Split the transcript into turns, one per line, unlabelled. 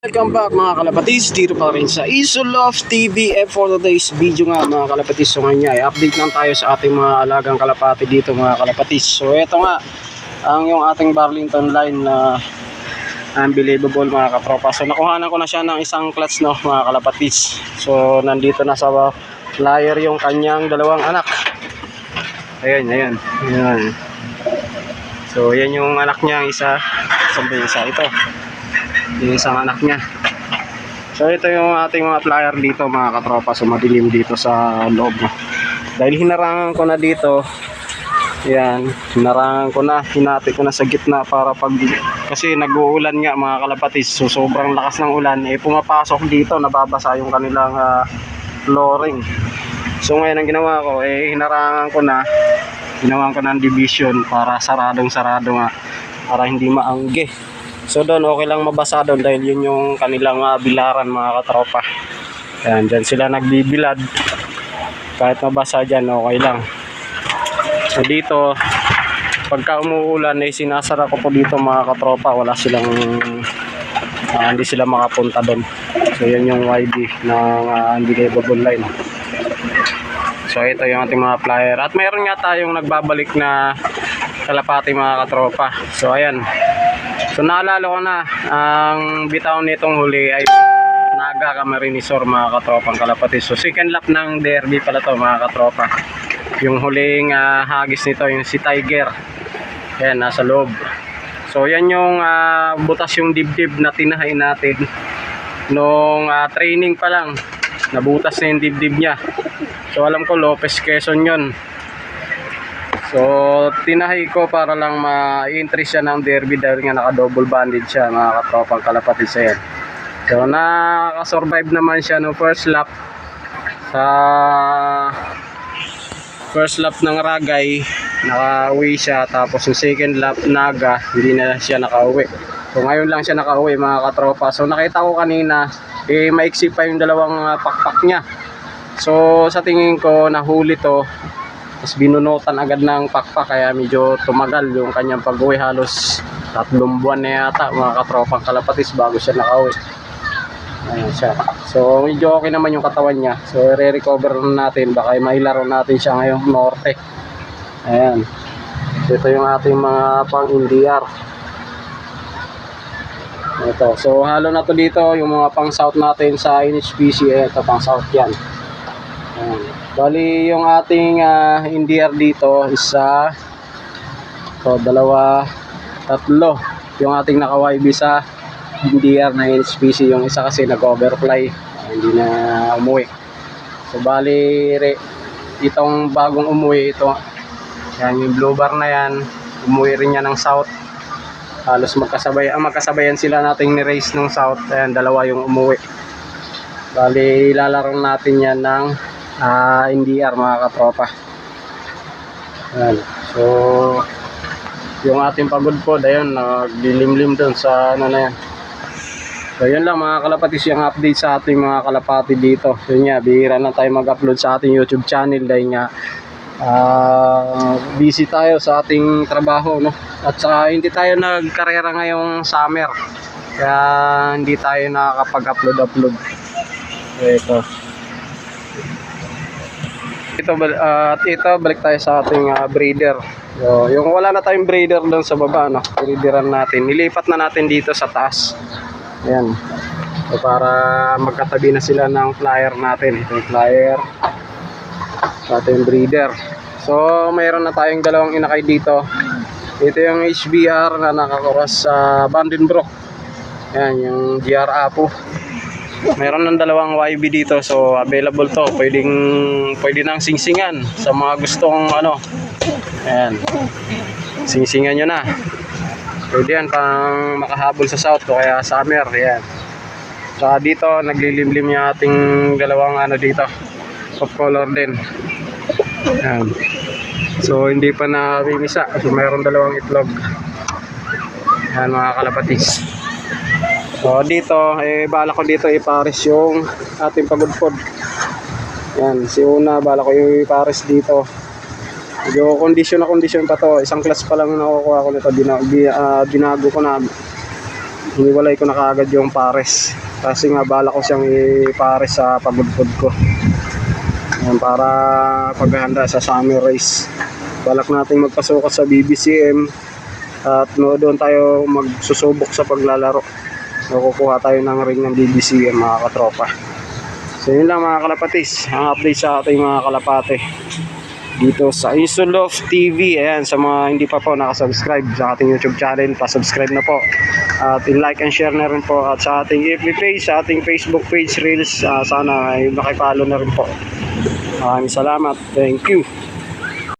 Welcome back mga kalapatis, dito pa rin sa Isolove TV. For today's video nga mga kalapatis, so ngayon ay update lang tayo sa ating mga alagang kalapati dito mga kalapatis. So ito nga ang yung ating Burlington line na unbelievable mga katropa. So nakuhanan ko na siya ng isang clutch no mga kalapatis. So nandito na sa flyer yung kanyang dalawang anak. Ayan. So yan yung anak niya, isa ito. Yung isang anak niya. So ito yung ating mga flyer dito mga katropa. So madilim dito sa loob. Dahil hinarangan ko na dito. Yan, hinarangan ko na, hinati ko na sa gitna para kasi nag-uulan nga mga kalapatis. So sobrang lakas ng ulan, pumapasok dito, nababasa yung kanilang flooring. So ngayon ang ginawa ko, hinarangan ko na, ginawan ko ng division para sarado nga, para hindi maangge. So doon okay lang mabasa doon dahil yun yung kanilang bilaran mga katropa. Ayan, dyan sila nagbibilad. Kahit mabasa dyan okay lang. So dito pagka umuulan sinasara ko po dito mga katropa. Wala silang hindi sila makapunta doon. So yan yung YB ng unbelievable line. So ito yung ating mga flyer. At mayroon nga tayong nagbabalik na kalapati mga katropa. So ayan. So naalala ko na ang bitaw nitong huli ay Naga Camarinesor mga katropang kalapati. So second lap ng derby pala to mga katropa. Yung huling hagis nito yung si Tiger. Ayan, nasa loob. So yan yung butas yung dibdib na tinahay natin nung training pa lang. Nabutas na yung dibdib niya. So alam ko Lopez Quezon yun. So tinahi ko para lang ma-entry siya ng derby dahil nga naka-double bandage siya mga katropang kalapati sa yan. So naka-survive naman siya no first lap. Sa first lap ng Ragay nakauwi siya, tapos yung second lap Naga hindi na siya nakauwi. So ngayon lang siya nakauwi mga katropa. So nakita ko kanina maiksi pa yung dalawang pakpak niya. So sa tingin ko nahuli to. Tapos binunutan agad ng pakpak kaya medyo tumagal yung kanyang pag-uwi. Halos 3 buwan na yata mga katropang kalapatis bago siya nakauwi. Ayan siya. So medyo okay naman yung katawan niya. So re-recover natin. Baka mailaro natin siya ngayong norte. Ayan. Ito yung ating mga pang-NDR. Ito. So halo na to dito yung mga pang-south natin sa NHPC. Ito pang-south yan. Ayan. Bali yung ating NDR dito isa, so dalawa, tatlo yung ating naka-YB sa NDR na NHPC. Yung isa kasi nag-overfly, hindi na umuwi. So bali itong bagong umuwi ito, yan yung blue bar na yan, umuwi rin yan ng south. Halos magkasabayan sila nating ni-race ng south. Ayan, dalawa yung umuwi. Bali ilalaro natin yan ng NDR mga katropa. Ayan. So yung ating pagod po ayun, naglilimlim dun sa ano na yan. So yun lang mga kalapatis yung update sa ating mga kalapati dito. Yun nga, bihira na tayo mag-upload sa ating YouTube channel dahil nga busy tayo sa ating trabaho no? At saka hindi tayo nagkarera ngayong summer kaya hindi tayo nakakapag-upload. Ito balik tayo sa ating breeder. So, yung wala na tayong breeder doon sa baba no, breederan natin. Nilipat na natin dito sa taas. Ayan. So, para magkatabi na sila ng flyer natin. Ito yung flyer sa ating breeder. So mayroon na tayong dalawang inakay dito. Ito yung HBR na nakakuras sa Vandenbroek. Ayan, yung GR Apo. Meron ng dalawang YB dito, so available to. Pwede nang singsingan sa mga gustong ano. Ayan. Singsingan nyo na. Pwede yan pang makahabol sa south o kaya summer. Ayan. Saka dito naglilimlim yung ating dalawang ano dito. Of color din. Ayan. So hindi pa namimisa. So meron dalawang itlog. Ayan mga kalapatis. So dito, bala ko dito ipares yung ating pagudpod. Yan, si una bala ko yung ipares dito. Medyo kondisyon pa to. Isang class pa lang nakukuha ko nito. Binago ko na. Iniwalay ko na kaagad yung pares. Kasi nga bala ko siyang ipares sa pagudpod ko. Ayan, para paghahanda sa summer race. Balak nating magpasukat sa BBCM at doon tayo magsusubok sa paglalaro. Nakukuha tayo ng ring ng BBCM mga katropa. So yun lang mga kalapatis, ang update sa ating mga kalapate dito sa Isolof TV. Ayan, sa mga hindi pa po nakasubscribe sa ating YouTube channel, pa-subscribe na po. At i-like and share na rin po. At sa ating FB page, sa ating Facebook page Reels, sana ay makipalo na rin po. Maraming salamat. Thank you.